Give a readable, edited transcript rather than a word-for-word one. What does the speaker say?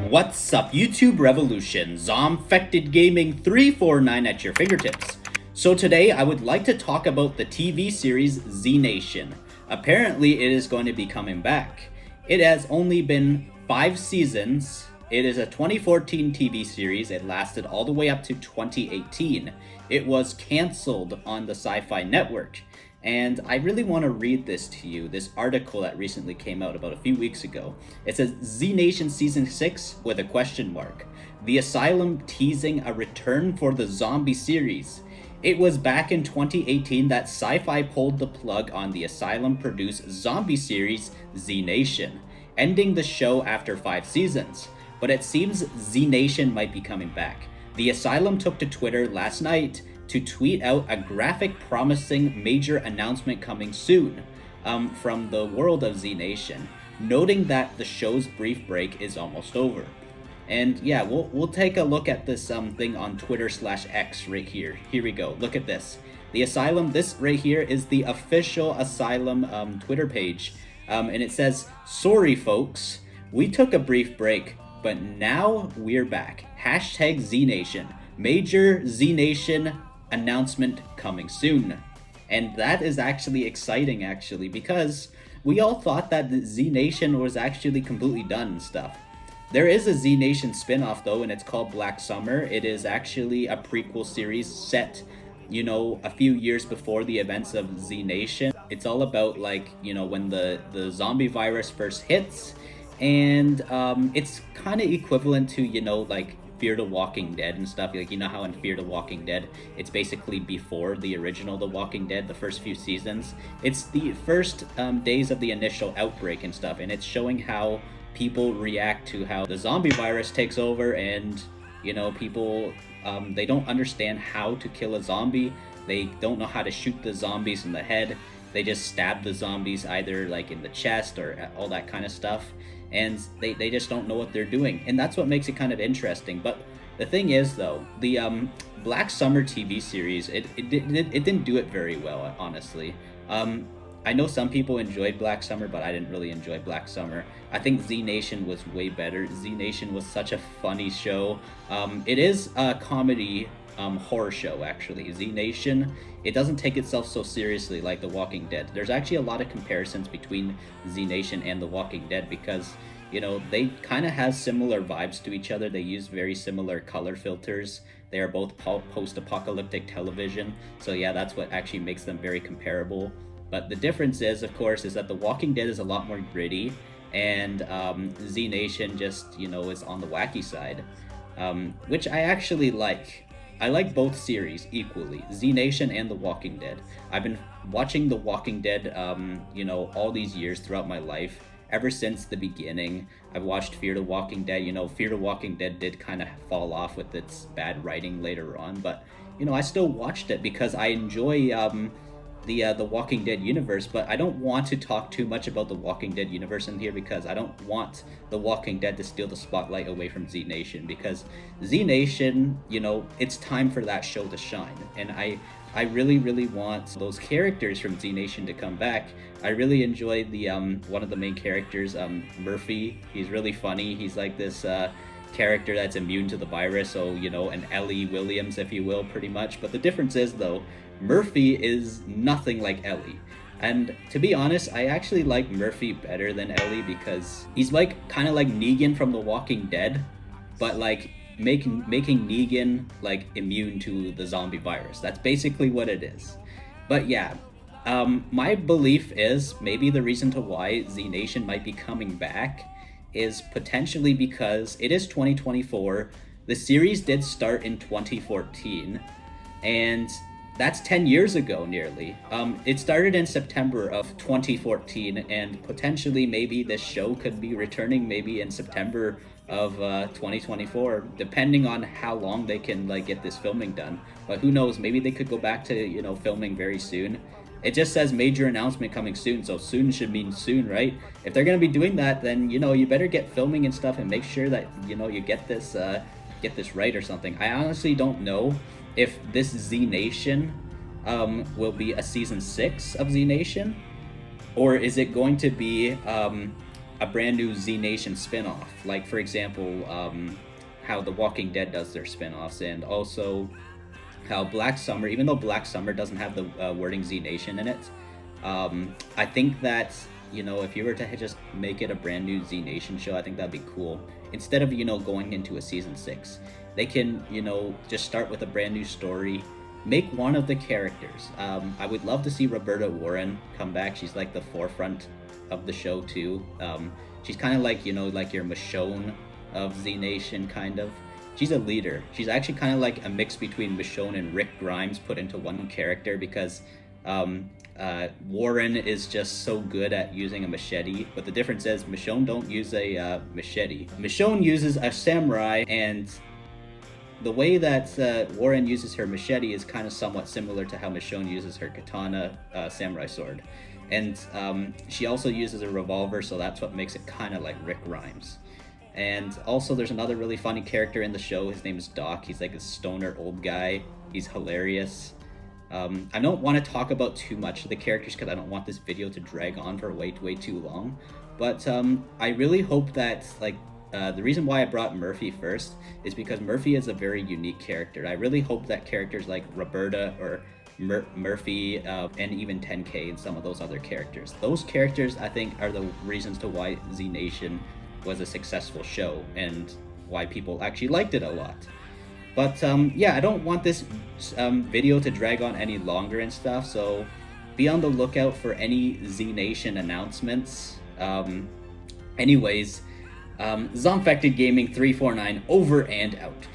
What's up, YouTube Revolution? ZombfectedGaming 349 at your fingertips. So today I would like to talk about the TV series ZNation. Apparently it is going to be coming back. It has only been 5 seasons. It is a 2014 TV series. It lasted all the way up to 2018. It was cancelled on the Sci-Fi Network. And I really want to read this to you, this article that recently came out about a few weeks ago. It says, ZNation Season 6 with a question mark. The Asylum teasing a return for the zombie series. It was back in 2018 that Sci-Fi pulled the plug on the Asylum-produced zombie series ZNation, ending the show after 5 seasons. But it seems ZNation might be coming back. The Asylum took to Twitter last night to tweet out a graphic promising major announcement coming soon from the world of ZNation, noting that the show's brief break is almost over. And yeah, we'll take a look at this thing on Twitter/X right here. Here we go. Look at this. The Asylum, this right here is the official Asylum Twitter page. And it says, "Sorry folks, we took a brief break, but now we're back. Hashtag ZNation. Major ZNation announcement coming soon." And that is actually exciting, because we all thought that the ZNation was actually completely done and stuff. There is a ZNation spinoff though, and it's called Black Summer. It is actually a prequel series set, a few years before the events of ZNation. It's all about when the zombie virus first hits, and it's kind of equivalent to Fear the Walking Dead and stuff. How in Fear the Walking Dead, it's basically before the original The Walking Dead, the first few seasons. It's the first days of the initial outbreak and stuff, and it's showing how people react to how the zombie virus takes over, and people they don't understand how to kill a zombie. They don't know how to shoot the zombies in the head. They just stab the zombies either in the chest or all that kind of stuff, and they just don't know what they're doing, and that's what makes it kind of interesting. But the thing is though, the Black Summer TV series, it didn't do it very well, honestly. I know some people enjoyed Black Summer, but I didn't really enjoy Black Summer. I think ZNation was way better. ZNation was such a funny show. It is a comedy horror show, actually. ZNation, it doesn't take itself so seriously like The Walking Dead. There's actually a lot of comparisons between ZNation and The Walking Dead because they kind of have similar vibes to each other. They use very similar color filters. They are both post-apocalyptic television, so yeah, that's what actually makes them very comparable. But the difference is, of course, is that The Walking Dead is a lot more gritty, and ZNation just is on the wacky side, which I actually like. I like both series equally, ZNation and The Walking Dead. I've been watching The Walking Dead, all these years throughout my life. Ever since the beginning, I've watched Fear the Walking Dead. Fear the Walking Dead did kind of fall off with its bad writing later on, but, I still watched it because I enjoy the Walking Dead universe, but I don't want to talk too much about the Walking Dead universe in here because I don't want the Walking Dead to steal the spotlight away from ZNation, because ZNation, it's time for that show to shine, and I really, really want those characters from ZNation to come back. I really enjoy the one of the main characters, Murphy. He's really funny. He's like this character that's immune to the virus, so an Ellie Williams, if you will, pretty much. But the difference is though, Murphy is nothing like Ellie. And to be honest, I actually like Murphy better than Ellie because he's kind of like Negan from The Walking Dead, but making Negan immune to the zombie virus. That's basically what it is. But yeah, my belief is maybe the reason to why ZNation might be coming back is potentially because it is 2024. The series did start in 2014, and that's 10 years ago nearly. It started in September of 2014, and potentially maybe this show could be returning maybe in September of 2024, depending on how long they can get this filming done. But who knows, maybe they could go back to filming very soon. It just says major announcement coming soon, so soon should mean soon, right? If they're gonna be doing that, then you better get filming and stuff and make sure that you get this right or something. I honestly don't know if this ZNation will be a season 6 of ZNation, or is it going to be a brand new ZNation spinoff, like for example, how The Walking Dead does their spinoffs, and also how Black Summer, even though Black Summer doesn't have the wording ZNation in it, I think that, you know, if you were to just make it a brand new ZNation show, I think that'd be cool. Instead of, you know, going into a season 6, they can, you know, just start with a brand new story. Make one of the characters. I would love to see Roberta Warren come back. She's like the forefront of the show too. She's kind of like, you know, like your Michonne of ZNation, kind of. She's a leader. She's actually kind of like a mix between Michonne and Rick Grimes put into one character, because Warren is just so good at using a machete, but the difference is Michonne don't use a machete. Michonne uses a samurai, and the way that Warren uses her machete is kind of somewhat similar to how Michonne uses her katana samurai sword. And she also uses a revolver, so that's what makes it kind of like Rick Grimes. And also there's another really funny character in the show. His name is Doc. He's like a stoner old guy. He's hilarious. I don't want to talk about too much of the characters because I don't want this video to drag on for way too long. But I really hope that, like, the reason why I brought Murphy first is because Murphy is a very unique character. I really hope that characters like Roberta or Murphy and even 10K and some of those other characters, those characters I think are the reasons to why ZNation was a successful show and why people actually liked it a lot. But yeah, I don't want this video to drag on any longer and stuff, so be on the lookout for any ZNation announcements. Anyways, ZombfectedGaming 349 over and out.